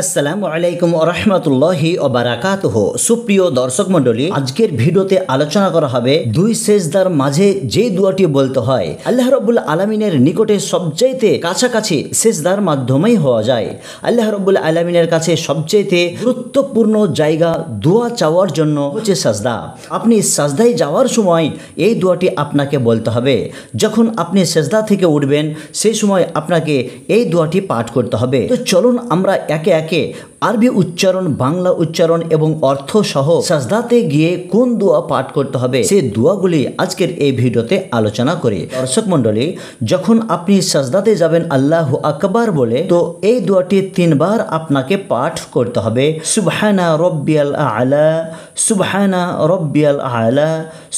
আসসালামু আলাইকুম ওরহমতুল্লাহি ওবারাকাতুহু। সুপ্রিয় দর্শক মণ্ডলী, আজকের ভিডিওতে আলোচনা করা হবে দুই সেজদার মাঝে যে দোয়াটি বলতে হয় আল্লাহ রাব্বুল আলামিনের নিকটে সবচাইতে কাছাকাছি সেজদার মাধ্যমেই হওয়া যায়। আল্লাহ রাব্বুল আলামিনের কাছে সবচাইতে গুরুত্বপূর্ণ জায়গা দোয়া চাওয়ার জন্য হচ্ছে সাজদা। আপনি সাজদায় যাওয়ার সময় এই দোয়াটি আপনাকে বলতে হবে। যখন আপনি সেজদা থেকে উঠবেন সেই সময় আপনাকে এই দোয়াটি পাঠ করতে হবে। তো চলুন আমরা একে একে আরবি উচ্চারণ, বাংলা উচ্চারণ এবং অর্থ সহ সাজদাতে গিয়ে কোন দোয়া পাঠ করতে হবে সেই দোয়াগুলি আজকের এই ভিডিওতে আলোচনা করি। দর্শক মণ্ডলী, যখন আপনি সাজদাতে যাবেন আল্লাহু আকবার বলে, তো এই দোয়াটি 3 বার আপনাকে পাঠ করতে হবে। সুবহানা রব্বিয়াল আলা, সুবহানা রব্বিয়াল আলা,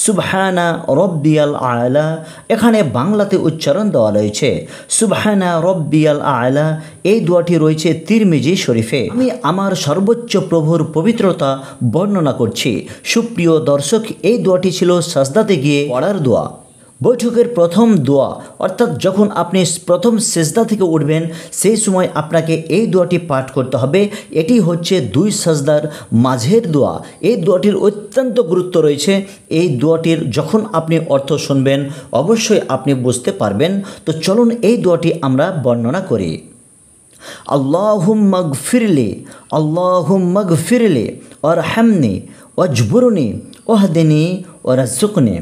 সুবহানা রব্বিয়াল আলা। এখানে বাংলাতে উচ্চারণ দেওয়া রয়েছে সুবহানা রব্বিয়াল আলা। এই দোয়াটি রয়েছে তিরমিজি শরীফে। আমি আমার সর্বোচ্চ প্রভুর পবিত্রতা বর্ণনা করছি। সুপ্রিয় দর্শক, এই দোয়াটি ছিল সাজদাতে গিয়ে পড়ার দোয়া, বৈঠকের প্রথম দোয়া। অর্থাৎ যখন আপনি প্রথম সেজদা থেকে উঠবেন সেই সময় আপনাকে এই দোয়াটি পাঠ করতে হবে। এটি হচ্ছে দুই সাজদার মাঝের দোয়া। এই দোয়াটির অত্যন্ত গুরুত্ব রয়েছে। এই দোয়াটির যখন আপনি অর্থ শুনবেন অবশ্যই আপনি বুঝতে পারবেন। তো চলুন এই দোয়াটি আমরা বর্ণনা করি। আল্লাহুম্মা গফিরলি, আল্লাহুম্মা গফিরলি ওয়ারহামনি ওয়াজবুরনি ওয়াহদিনি ওয়ারযুকনি।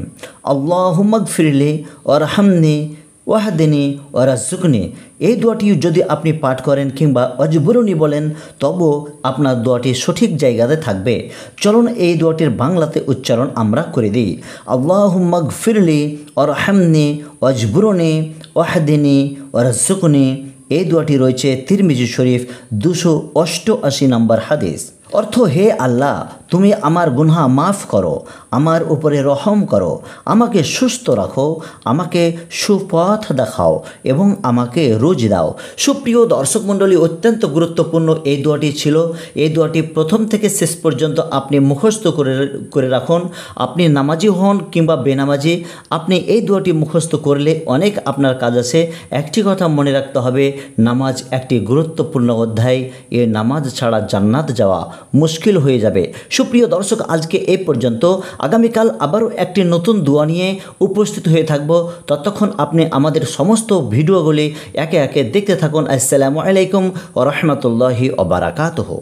আল্লাহুম্মা গফিরলি ওয়ারহামনি ওয়াহদিনি ওয়ারযুকনি। এই দোয়াটি যদি আপনি পাঠ করেন কিংবা অজবুরনি বলেন, তবু আপনার দোয়াটি সঠিক জায়গাতে থাকবে। চলুন এই দোয়াটির বাংলাতে উচ্চারণ আমরা করে দিই। আল্লাহুম্মা গফিরলি ওয়ারহামনি ওয়াজবুরনি ওয়াহদিনি ওয়ারযুকনি। এই দোয়াটি রয়েছে তিরমিজি শরীফ 288 নম্বর হাদিস। অর্থ: হে আল্লাহ, তুমি আমার গুনাহ মাফ করো, আমার উপরে রহম করো, আমাকে সুস্থ রাখো, আমাকে সুপথ দেখাও এবং আমাকে রুজি দাও। সুপ্রিয় দর্শক মণ্ডলী, অত্যন্ত গুরুত্বপূর্ণ এই দোয়াটি ছিল। এই দোয়াটি প্রথম থেকে শেষ পর্যন্ত আপনি মুখস্থ করে রাখুন। আপনি নামাজি হন কিংবা বেনামাজি, আপনি এই দোয়াটি মুখস্থ করলে অনেক আপনার কাজ আছে। একটি কথা মনে রাখতে হবে, নামাজ একটি গুরুত্বপূর্ণ অধ্যায়। এই নামাজ ছাড়া জান্নাত যাওয়া মুশকিল হয়ে যাবে। সুপ্রিয় দর্শক, আজকে এই পর্যন্ত। আগামীকাল আবারও একটি নতুন দোয়া নিয়ে উপস্থিত হয়ে থাকব। ততক্ষণ আপনি আমাদের সমস্ত ভিডিওগুলি একে একে দেখতে থাকুন। আসসালামু আলাইকুম ওয়া রাহমাতুল্লাহি ওয়া বারাকাতুহু।